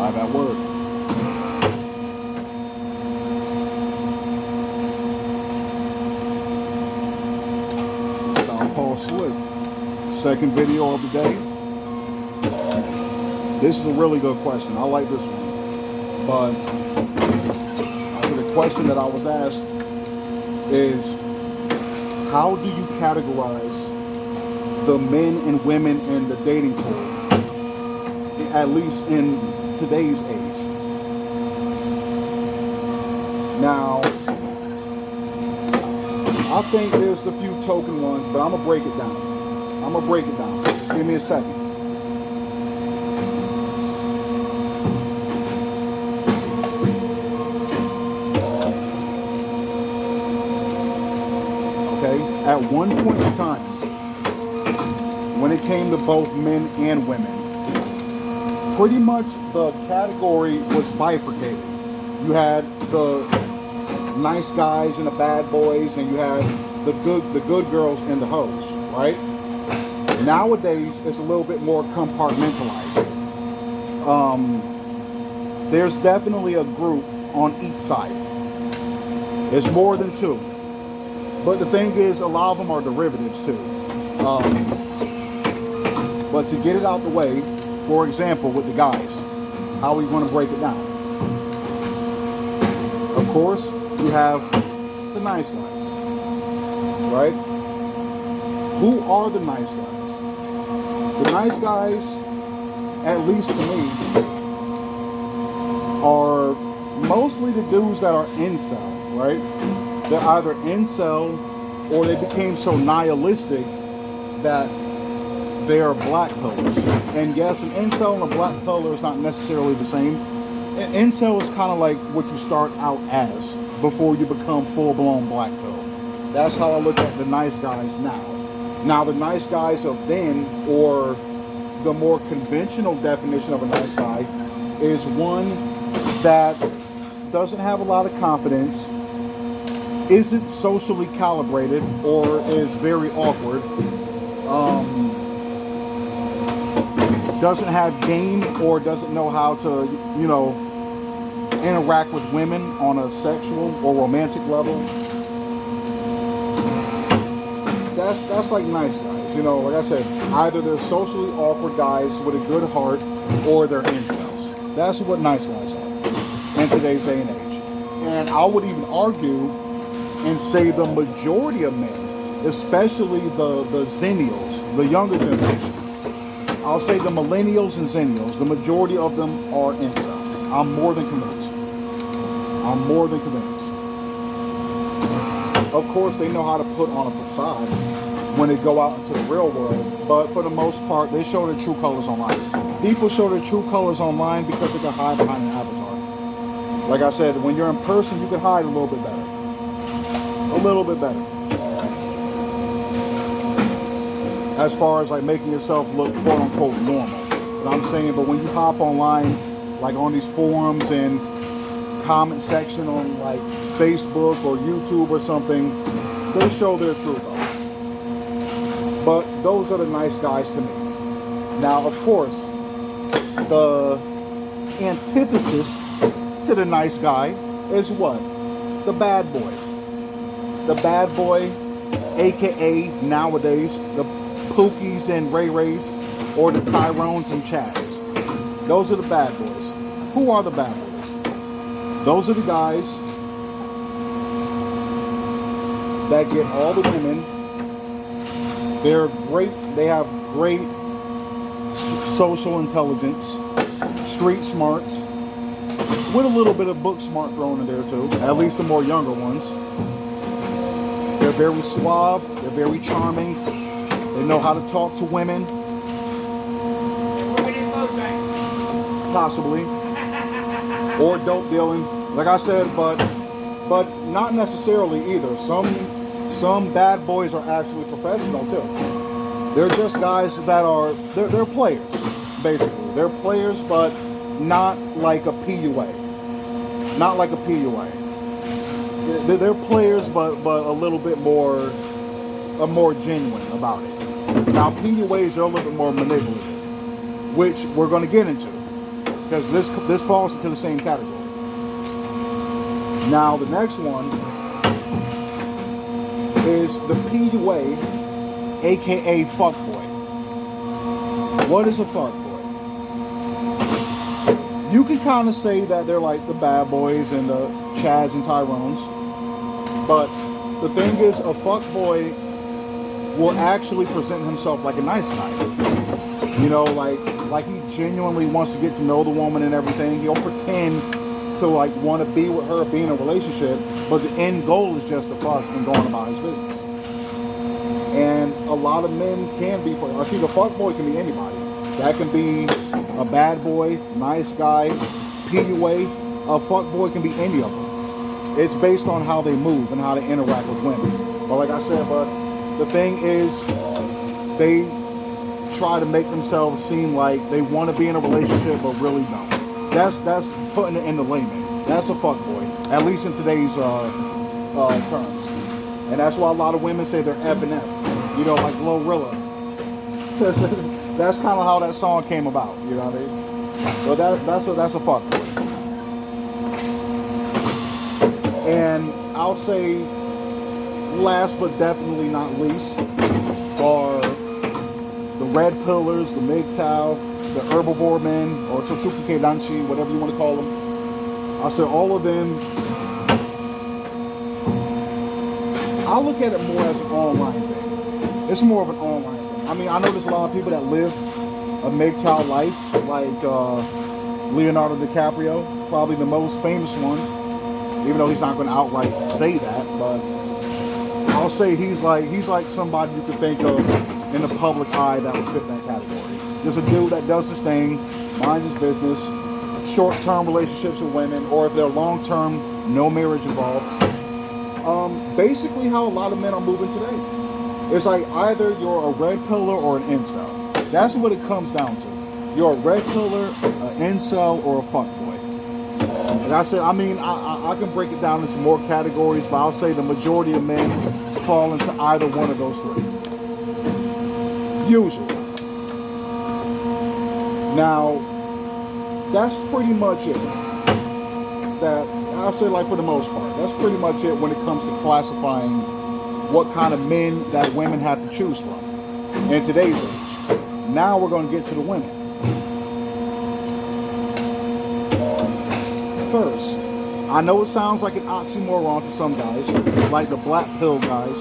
Have that word. Southpaw Slick. Second video of the day. This is a really good question. I like this one. But the question that I was asked is, how do you categorize the men and women in the dating pool, at least in today's age? Now, I think there's a few token ones, but I'm going to break it down. Just give me a second. Okay, at one point in time, when it came to both men and women, pretty much the category was bifurcated. You had the nice guys and the bad boys, and you had the good girls and the hoes, right? Nowadays, it's a little bit more compartmentalized. There's definitely a group on each side. It's more than two. But the thing is, a lot of them are derivatives too. But to get it out the way, for example, with the guys, how we want to break it down. Of course, you have the nice guys, right? Who are the nice guys? The nice guys, at least to me, are mostly the dudes that are incel, right? They're either incel or they became so nihilistic that they are black pillars. And yes, an incel and a black pillar is not necessarily the same. An incel is kind of like what you start out as before you become full-blown black pill. That's how I look at the nice guys now. Now, the nice guys of then, or the more conventional definition of a nice guy, is one that doesn't have a lot of confidence, isn't socially calibrated, or is very awkward, doesn't have game, or doesn't know how to, interact with women on a sexual or romantic level. That's like nice guys. Like I said, either they're socially awkward guys with a good heart, or they're incels. That's what nice guys are in today's day and age. And I would even argue and say the majority of men, especially the Zennials, the younger generation, I'll say the Millennials and Zennials, the majority of them are incel. I'm more than convinced. Of course, they know how to put on a facade when they go out into the real world, but for the most part, they show their true colors online. People show their true colors online because they can hide behind an avatar. Like I said, when you're in person, you can hide a little bit better. As far as like making yourself look quote unquote normal. But I'm saying, but when you hop online, like on these forums and comment section on like Facebook or YouTube or something, they show their true colors. But those are the nice guys to me. Now, of course, the antithesis to the nice guy is what? The bad boy. The bad boy, aka nowadays, the Pookies and Ray Rays, or the Tyrones and Chads. Those are the bad boys. Who are the bad boys? Those are the guys that get all the women. They're great. They have great social intelligence, street smarts, with a little bit of book smart thrown in there too. At least the more younger ones. They're very suave. They're very charming. They know how to talk to women. Possibly. Or dope dealing. Like I said, but not necessarily either. Some bad boys are actually professional too. They're just guys that are they're players, basically. They're players, but not like a PUA. Not like a PUA. They're players, but a little bit more genuine about it. Now PUAs are a little bit more manipulative, which we're going to get into. because this falls into the same category. Now the next one is the PUA, aka fuckboy. What is a fuckboy? You can kind of say that they're like the bad boys and the Chads and Tyrones, but the thing is, a fuckboy will actually present himself like a nice guy. You know, like he genuinely wants to get to know the woman and everything. He'll pretend to like want to be with her, be in a relationship, but the end goal is just to fuck and going about his business. And a lot of men can be, I see the fuckboy can be anybody. That can be a bad boy, nice guy, PUA. A fuckboy can be any of them. It's based on how they move and how they interact with women. But like I said, the thing is, they try to make themselves seem like they want to be in a relationship, but really don't. That's putting it into layman. That's a fuckboy, at least in today's terms. And that's why a lot of women say they're F and F. You know, like Glorilla. That's kind of how that song came about. You know what I mean? But that's a fuckboy. And I'll say, last but definitely not least, are the red pillars, the MGTOW, the herbivore men, or Soshuki Keidanchi, whatever you want to call them. I'll say all of them. I look at it more as an online thing. It's more of an online thing. I mean, I know there's a lot of people that live a MGTOW life, like Leonardo DiCaprio, probably the most famous one. Even though he's not going to outright say that, but I'll say he's like somebody you could think of in the public eye that would fit that category. Just a dude that does his thing, minds his business, short-term relationships with women, or if they're long-term, no marriage involved. Basically how a lot of men are moving today. It's like either you're a red pillar or an incel. That's what it comes down to. You're a red pillar, an incel, or a fuckboy. Like I said, I mean, I can break it down into more categories, but I'll say the majority of men fall into either one of those three. Usually. Now, that's pretty much it. That, I'll say, like, for the most part, that's pretty much it when it comes to classifying what kind of men that women have to choose from in today's age. Now we're going to get to the women. First, I know it sounds like an oxymoron to some guys, like the black pill guys,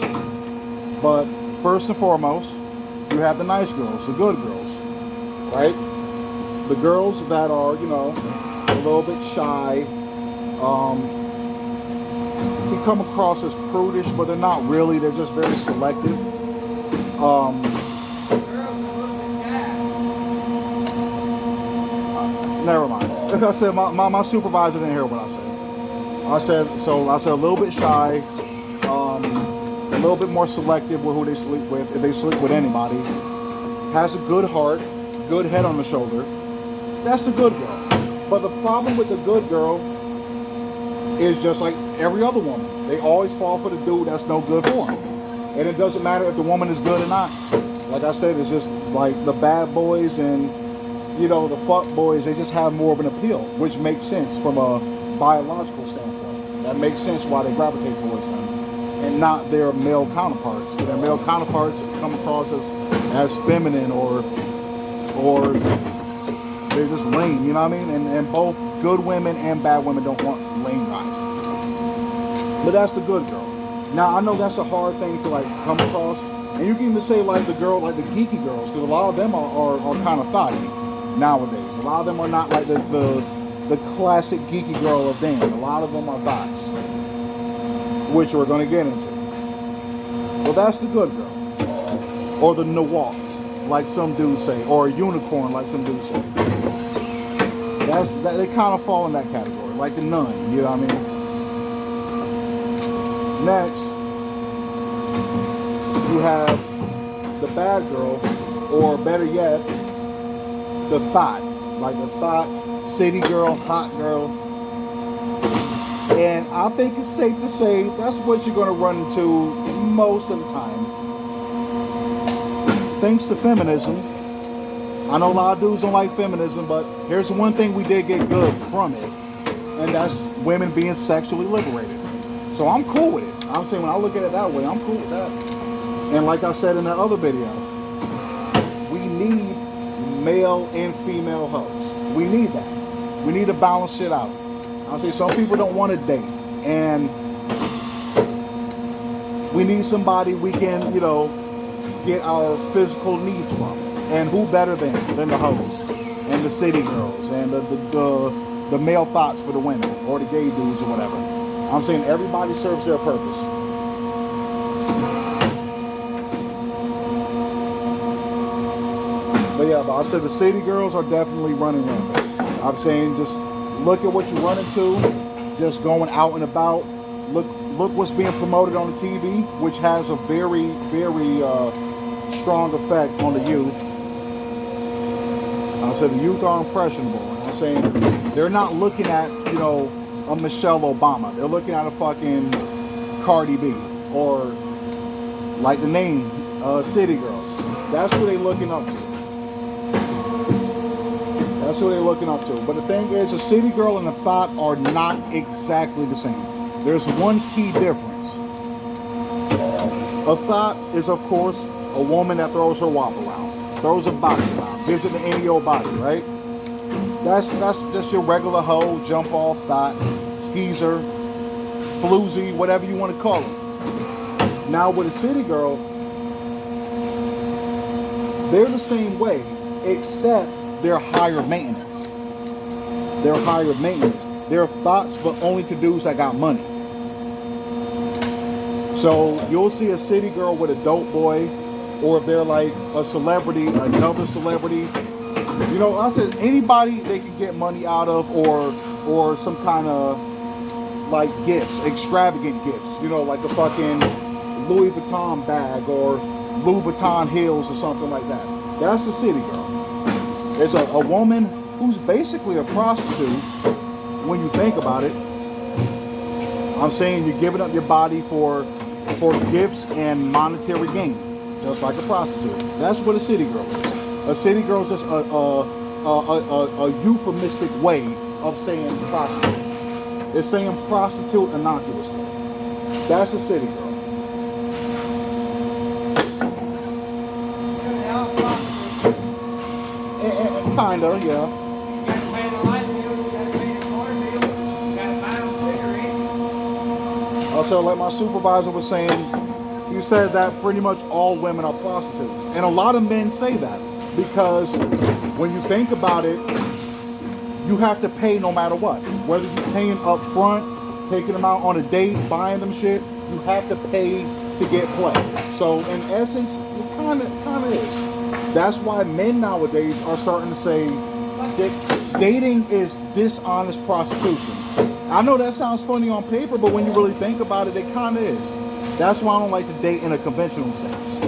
but first and foremost, you have the nice girls, the good girls, right? The girls that are, you know, a little bit shy, can come across as prudish, but they're not really, they're just very selective. Never mind. I said my supervisor didn't hear what I said. I said a little bit shy, a little bit more selective with who they sleep with, if they sleep with anybody. Has a good heart, good head on the shoulder. That's the good girl. But the problem with the good girl is just like every other woman. They always fall for the dude that's no good for them. And it doesn't matter if the woman is good or not. Like I said, it's just like the bad boys and, you know, the fuck boys, they just have more of an appeal, which makes sense from a biological standpoint. That makes sense why they gravitate towards them, and not their male counterparts. Their male counterparts come across as feminine or they're just lame, you know what I mean? And both good women and bad women don't want lame guys. But that's the good girl. Now, I know that's a hard thing to like come across, and you can even say like the girl, like the geeky girls, because a lot of them are kind of thotty nowadays. A lot of them are not like the classic geeky girl of them. A lot of them are thots, which we're going to get into. Well, that's the good girl, or the Nawalt, like some dudes say, or a unicorn, like some dudes say. They kind of fall in that category, like the nun. You know what I mean? Next, you have the bad girl, or better yet, the thought, like the thought, city girl, hot girl. And I think it's safe to say that's what you're going to run into most of the time. Thanks to feminism, I know a lot of dudes don't like feminism, but here's one thing we did get good from it, and that's women being sexually liberated. So I'm cool with it. I'm saying when I look at it that way, I'm cool with that. And like I said in that other video, we need male and female hoes. We need that. We need to balance shit out. I'm saying some people don't want to date, and we need somebody we can, you know, get our physical needs from. And who better than the hoes and the city girls and the male thoughts for the women or the gay dudes or whatever. I'm saying everybody serves their purpose. But yeah, but I said the city girls are definitely running rampant. I'm saying just look at what you run into, just going out and about. Look what's being promoted on the TV, which has a very, very strong effect on the youth. I said the youth are impressionable. I'm saying they're not looking at, you know, a Michelle Obama. They're looking at a fucking Cardi B or like the name City Girls. That's who they're looking up to. That's who they're looking up to. But the thing is, a city girl and a thought are not exactly the same. There's one key difference. A thought is, of course, a woman that throws her wop around, throws a box around, gives it to any old body, right? That's just your regular hoe, jump off, thought, skeezer, floozy, whatever you want to call it. Now with a city girl, they're the same way, except they're higher maintenance. They're higher maintenance. They're thoughts, but only to dudes that got money. So you'll see a city girl with a dope boy, or if they're like a celebrity, another celebrity. You know, I said anybody they can get money out of, or some kind of like gifts, extravagant gifts. You know, like a fucking Louis Vuitton bag or Louis Vuitton heels or something like that. That's a city girl. There's a woman who's basically a prostitute when you think about it. I'm saying you're giving up your body for gifts and monetary gain, just like a prostitute. That's what a city girl is. A city girl is just a euphemistic way of saying prostitute. It's saying prostitute innocuously. That's a city girl. Kinda, yeah. Also, like my supervisor was saying, he said that pretty much all women are prostitutes. And a lot of men say that because when you think about it, you have to pay no matter what. Whether you're paying up front, taking them out on a date, buying them shit, you have to pay to get play. So in essence, it kind of is. That's why men nowadays are starting to say that dating is dishonest prostitution. I know that sounds funny on paper, but when you really think about it, it kind of is. That's why I don't like to date in a conventional sense.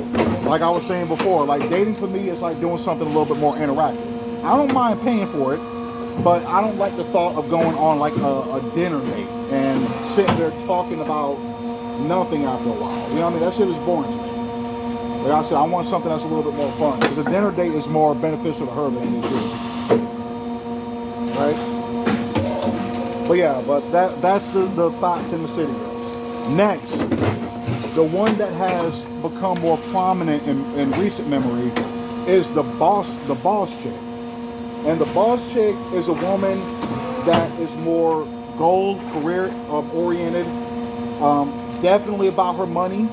Like I was saying before, like dating for me is like doing something a little bit more interactive. I don't mind paying for it, but I don't like the thought of going on like a dinner date and sitting there talking about nothing after a while. You know what I mean? That shit is boring to me. Like I said, I want something that's a little bit more fun, because a dinner date is more beneficial to her than it is you. Right? But yeah, but that's the thoughts in the city girls. Next, the one that has become more prominent in recent memory is the boss chick. And the boss chick is a woman that is more goal, career oriented, definitely about her money,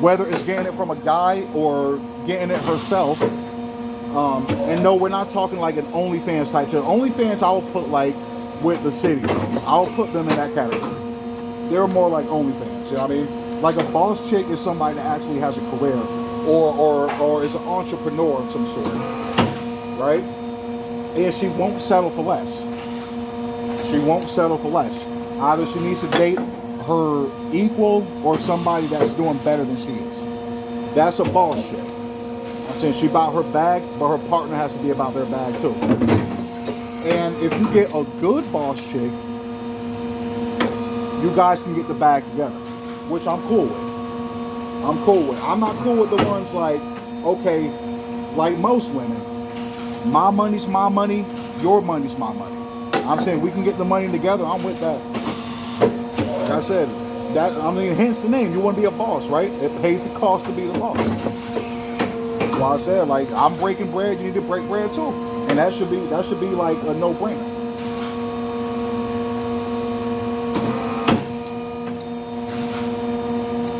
whether it's getting it from a guy or getting it herself. And no, we're not talking like an OnlyFans type chick. OnlyFans I will put like with the city girls. I'll put them in that category. They're more like OnlyFans, you know what I mean? Like a boss chick is somebody that actually has a career or is an entrepreneur of some sort, right? And she won't settle for less. She won't settle for less. Either she needs to date her equal or somebody that's doing better than she is. That's a boss chick. I'm saying she about her bag, but her partner has to be about their bag too. And if you get a good boss chick, you guys can get the bag together, which I'm cool with. I'm not cool with the ones like, okay, like most women, My money's my money, your money's my money. I'm saying we can get the money together. I'm with that. Like I said, hence the name. You want to be a boss, right? It pays the cost to be the boss. That's why I said, like, I'm breaking bread. You need to break bread too, and that should be like a no-brainer.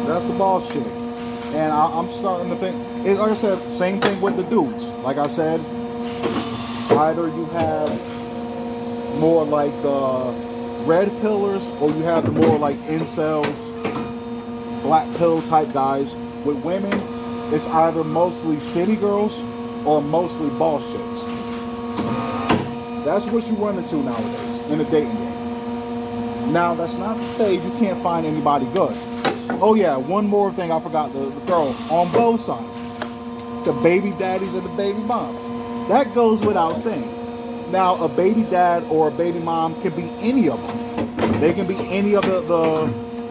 That's the boss shit. And I'm starting to think, like I said, same thing with the dudes. Like I said, either you have more like red pillars, or you have the more like incels, black pill type guys. With women, it's either mostly city girls or mostly boss chicks. That's what you run into nowadays in the dating game. Now, that's not to say you can't find anybody good. Oh yeah, one more thing I forgot, the girl on both sides. The baby daddies and the baby moms. That goes without saying. Now, a baby dad or a baby mom can be any of them. They can be any of the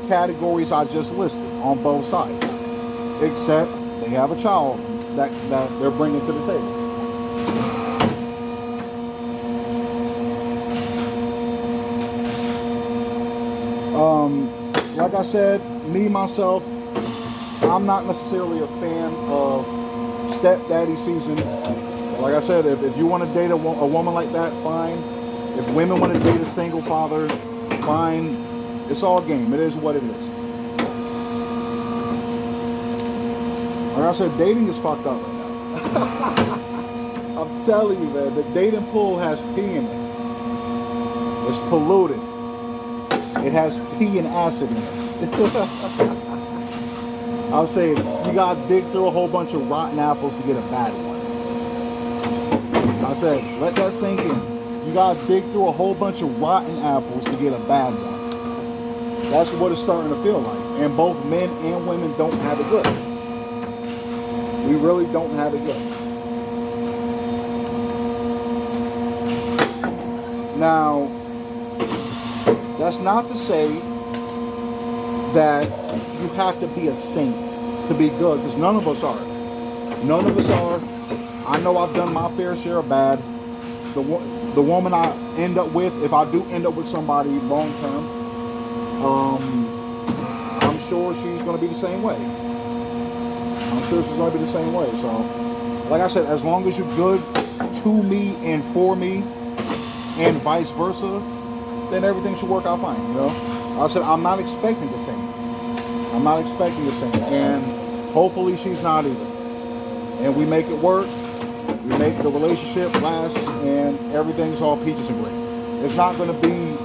categories I just listed on both sides. Except they have a child that they're bringing to the table. Like I said, me, myself, I'm not necessarily a fan of stepdaddy season. Like I said, if you want to date a woman like that, fine. If women want to date a single father, fine. It's all game. It is what it is. Like I said, dating is fucked up right now. I'm telling you, man, the dating pool has pee in it. It's polluted. It has pee and acid in it. I'll say, you gotta dig through a whole bunch of rotten apples to get a bad one. I said, let that sink in. You gotta dig through a whole bunch of rotten apples to get a bad one. That's what it's starting to feel like. And both men and women don't have it good. We really don't have it good. Now, that's not to say that you have to be a saint to be good, because none of us are. None of us are. I know I've done my fair share of bad. The woman I end up with, if I do end up with somebody long term, I'm sure she's going to be the same way. I'm sure she's going to be the same way. So, like I said, as long as you're good to me and for me, and vice versa, then everything should work out fine, you know? I said, I'm not expecting the same. I'm not expecting the same. And hopefully she's not either. And we make it work. We make the relationship last, and everything's all peaches and cream. It's not going to be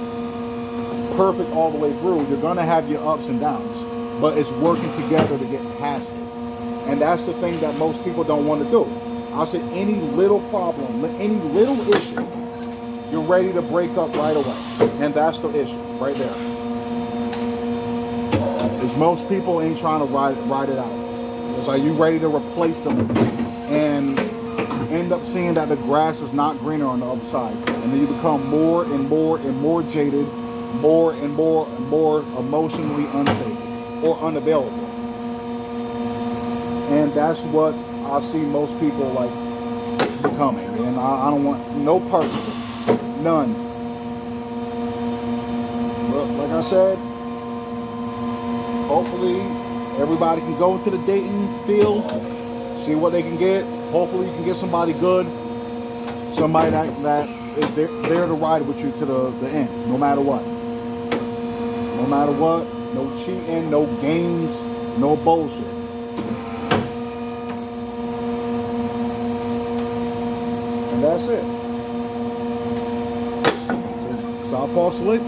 perfect all the way through. You're going to have your ups and downs. But it's working together to get past it. And that's the thing that most people don't want to do. I said, any little problem, any little issue, you're ready to break up right away. And that's the issue, right there. Is most people ain't trying to ride it out. It's like you ready to replace them and end up seeing that the grass is not greener on the other side. And then you become more and more and more jaded, more and more and more emotionally unstable or unavailable. And that's what I see most people like becoming. And I don't want no part of it. None. But like I said, hopefully everybody can go into the dating field, see what they can get. Hopefully you can get somebody good, somebody that is there to ride with you to the end, no matter what. No matter what, no cheating, no games, no bullshit. And that's it. Southpaw Slick.